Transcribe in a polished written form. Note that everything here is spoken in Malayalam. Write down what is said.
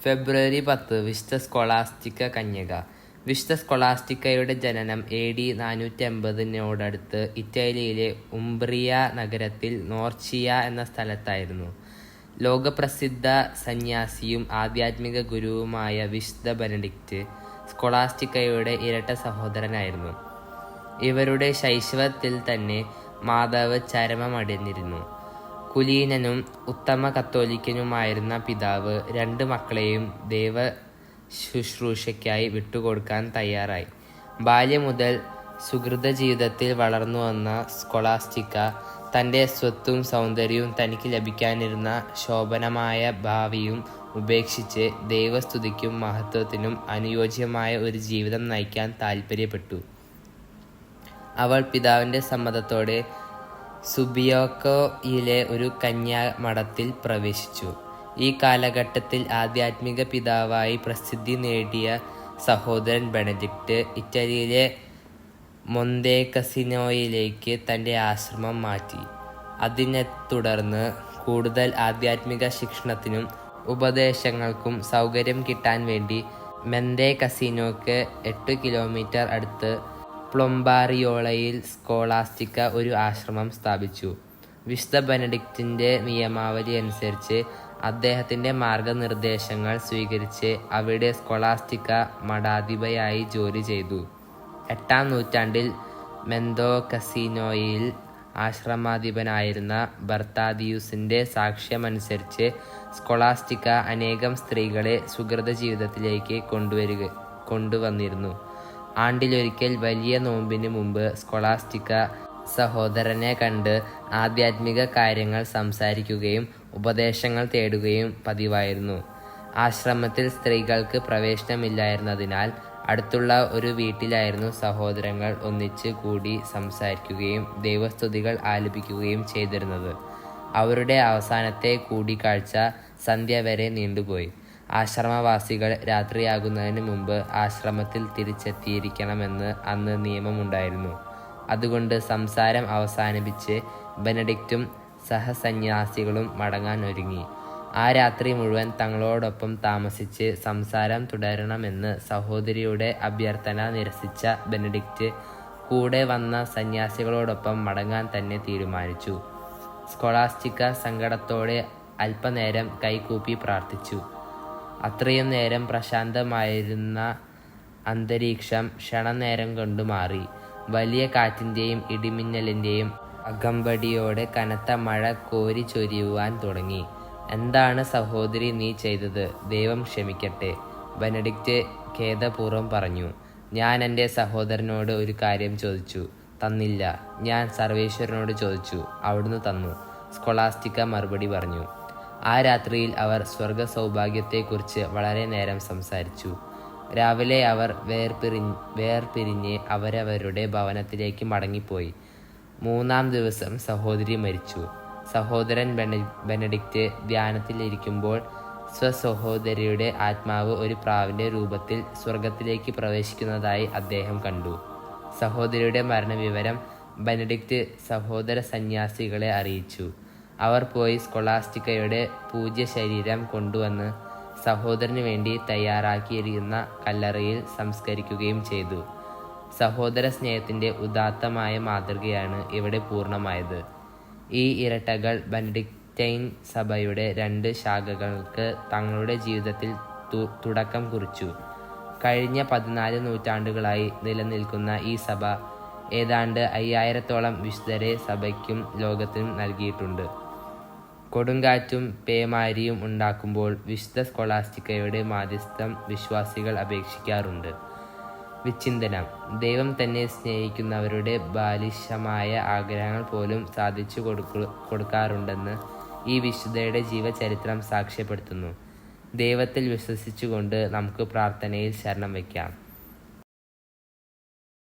ഫെബ്രുവരി 10 വിശുദ്ധ സ്കൊളാസ്റ്റിക്ക കന്യക. വിശുദ്ധ സ്കൊളാസ്റ്റിക്കയുടെ ജനനം AD 450 ഇറ്റലിയിലെ ഉംബ്രിയ നഗരത്തിൽ നോർച്ചിയ എന്ന സ്ഥലത്തായിരുന്നു. ലോകപ്രസിദ്ധ സന്യാസിയും ആധ്യാത്മിക ഗുരുവുമായ വിശുദ്ധ ബെനഡിക്റ്റ് സ്കൊളാസ്റ്റിക്കയുടെ ഇരട്ട സഹോദരനായിരുന്നു. ഇവരുടെ ശൈശവത്തിൽ തന്നെ മാതാവ് ചരമമടഞ്ഞിരുന്നു. കുലീനനും ഉത്തമ കത്തോലിക്കനുമായിരുന്ന പിതാവ് 2 മക്കളെയും ദൈവ ശുശ്രൂഷയ്ക്കായി വിട്ടുകൊടുക്കാൻ തയ്യാറായി. ബാല്യം മുതൽ സുഹൃത ജീവിതത്തിൽ വളർന്നുവന്ന സ്കൊളാസ്റ്റിക്ക തൻ്റെ സ്വത്തും സൗന്ദര്യവും തനിക്ക് ലഭിക്കാനിരുന്ന ശോഭനമായ ഭാവിയും ഉപേക്ഷിച്ച് ദൈവസ്തുതിക്കും മഹത്വത്തിനും അനുയോജ്യമായ ഒരു ജീവിതം നയിക്കാൻ താൽപ്പര്യപ്പെട്ടു. അവൾ പിതാവിൻ്റെ സമ്മതത്തോടെ സുബിയോക്കോയിലെ ഒരു കന്യാമഠത്തിൽ പ്രവേശിച്ചു. ഈ കാലഘട്ടത്തിൽ ആധ്യാത്മിക പിതാവായി പ്രസിദ്ധി നേടിയ സഹോദരൻ ബെനഡിക്റ്റ് ഇറ്റലിയിലെ മൊന്തേക്കസിനോയിലേക്ക് തൻ്റെ ആശ്രമം മാറ്റി. അതിനെ തുടർന്ന് കൂടുതൽ ആധ്യാത്മിക ശിക്ഷണത്തിനും ഉപദേശങ്ങൾക്കും സൗകര്യം കിട്ടാൻ വേണ്ടി മൊന്തേക്കസിനോയ്ക്ക് 8 കിലോമീറ്റർ അടുത്ത് പ്ലൊംബാറിയോളയിൽ സ്കൊളാസ്റ്റിക്ക ഒരു ആശ്രമം സ്ഥാപിച്ചു. വിശുദ്ധ ബെനഡിക്റ്റിൻ്റെ നിയമാവലി അനുസരിച്ച് അദ്ദേഹത്തിൻ്റെ മാർഗനിർദ്ദേശങ്ങൾ സ്വീകരിച്ച് അവിടെ സ്കൊളാസ്റ്റിക്ക മഠാധിപയായി ജോലി ചെയ്തു. 8-ാം നൂറ്റാണ്ടിൽ മൊന്തേക്കസിനോയിൽ ആശ്രമാധിപനായിരുന്ന ബർത്താദിയൂസിൻ്റെ സാക്ഷ്യമനുസരിച്ച് സ്കൊളാസ്റ്റിക്ക അനേകം സ്ത്രീകളെ സുഹൃത ജീവിതത്തിലേക്ക് കൊണ്ടുവന്നിരുന്നു. ആണ്ടിലൊരിക്കൽ വലിയ നോമ്പിന് മുമ്പ് സ്കൊളാസ്റ്റിക്ക സഹോദരനെ കണ്ട് ആധ്യാത്മിക കാര്യങ്ങൾ സംസാരിക്കുകയും ഉപദേശങ്ങൾ തേടുകയും പതിവായിരുന്നു. ആശ്രമത്തിൽ സ്ത്രീകൾക്ക് പ്രവേശനമില്ലായിരുന്നതിനാൽ അടുത്തുള്ള ഒരു വീട്ടിലായിരുന്നു സഹോദരങ്ങൾ ഒന്നിച്ച് കൂടി സംസാരിക്കുകയും ദൈവസ്തുതികൾ ആലപിക്കുകയും ചെയ്തിരുന്നത്. അവരുടെ അവസാനത്തെ കൂടിക്കാഴ്ച സന്ധ്യ വരെ നീണ്ടുപോയി. ആശ്രമവാസികൾ രാത്രിയാകുന്നതിന് മുമ്പ് ആശ്രമത്തിൽ തിരിച്ചെത്തിയിരിക്കണമെന്ന് അന്ന് നിയമമുണ്ടായിരുന്നു. അതുകൊണ്ട് സംസാരം അവസാനിപ്പിച്ച് ബെനഡിക്റ്റും സഹസന്യാസികളും മടങ്ങാൻ ഒരുങ്ങി. ആ രാത്രി മുഴുവൻ തങ്ങളോടൊപ്പം താമസിച്ച് സംസാരം തുടരണമെന്ന് സഹോദരിയുടെ അഭ്യർത്ഥന നിരസിച്ച ബെനഡിക്റ്റ് കൂടെ വന്ന സന്യാസികളോടൊപ്പം മടങ്ങാൻ തന്നെ തീരുമാനിച്ചു. സ്കൊളാസ്റ്റിക്ക സങ്കടത്തോടെ അല്പനേരം കൈകൂപ്പി പ്രാർത്ഥിച്ചു. അത്രയും നേരം പ്രശാന്തമായിരുന്ന അന്തരീക്ഷം ക്ഷണനേരം കൊണ്ട് മാറി. വലിയ കാറ്റിൻ്റെയും ഇടിമിന്നലിൻ്റെയും അകമ്പടിയോടെ കനത്ത മഴ കോരി ചൊരിയുവാൻ തുടങ്ങി. എന്താണ് സഹോദരി നീ ചെയ്തത്? ദൈവം ക്ഷമിക്കട്ടെ, ബെനഡിക്റ്റ് ഖേദപൂർവ്വം പറഞ്ഞു. ഞാൻ എൻ്റെ സഹോദരനോട് ഒരു കാര്യം ചോദിച്ചു, തന്നില്ല. ഞാൻ സർവേശ്വരനോട് ചോദിച്ചു, അവിടുന്ന് തന്നു, സ്കൊളാസ്റ്റിക്ക മറുപടി പറഞ്ഞു. ആ രാത്രിയിൽ അവർ സ്വർഗ സൗഭാഗ്യത്തെക്കുറിച്ച് വളരെ നേരം സംസാരിച്ചു. രാവിലെ അവർ വേർപിരിഞ്ഞ് അവരവരുടെ ഭവനത്തിലേക്ക് മടങ്ങിപ്പോയി. 3-ാം ദിവസം സഹോദരി മരിച്ചു. സഹോദരൻ ബെനഡിക്റ്റ് ധ്യാനത്തിലിരിക്കുമ്പോൾ സ്വസഹോദരിയുടെ ആത്മാവ് ഒരു പ്രാവിൻ്റെ രൂപത്തിൽ സ്വർഗത്തിലേക്ക് പ്രവേശിക്കുന്നതായി അദ്ദേഹം കണ്ടു. സഹോദരിയുടെ മരണവിവരം ബെനഡിക്റ്റ് സഹോദര സന്യാസികളെ അറിയിച്ചു. അവർ പോയി സ്കൊളാസ്റ്റിക്കയുടെ പൂജ്യ ശരീരം കൊണ്ടുവന്ന് സഹോദരന് വേണ്ടി തയ്യാറാക്കിയിരിക്കുന്ന കല്ലറയിൽ സംസ്കരിക്കുകയും ചെയ്തു. സഹോദര സ്നേഹത്തിൻ്റെ ഉദാത്തമായ മാതൃകയാണ് ഇവിടെ പൂർണ്ണമായത്. ഈ ഇരട്ടകൾ ബെനഡിക്റ്റൈൻ സഭയുടെ 2 ശാഖകൾക്ക് തങ്ങളുടെ ജീവിതത്തിൽ തുടക്കം കുറിച്ചു. കഴിഞ്ഞ 14 നൂറ്റാണ്ടുകളായി നിലനിൽക്കുന്ന ഈ സഭ ഏതാണ്ട് 5000-ഓളം വിശുദ്ധരെ സഭയ്ക്കും ലോകത്തിനും നൽകിയിട്ടുണ്ട്. കൊടുങ്കാറ്റും പേമാരിയും ഉണ്ടാക്കുമ്പോൾ വിശുദ്ധ സ്കൊളാസ്റ്റിക്കയുടെ മാധ്യസ്ഥം വിശ്വാസികൾ അപേക്ഷിക്കാറുണ്ട്. വിചിന്തനം: ദൈവം തന്നെ സ്നേഹിക്കുന്നവരുടെ ബാലിശമായ ആഗ്രഹങ്ങൾ പോലും സാധിച്ചു കൊടുക്കാറുണ്ടെന്ന് ഈ വിശുദ്ധയുടെ ജീവചരിത്രം സാക്ഷ്യപ്പെടുത്തുന്നു. ദൈവത്തിൽ വിശ്വസിച്ചുകൊണ്ട് നമുക്ക് പ്രാർത്ഥനയിൽ ശരണം വയ്ക്കാം.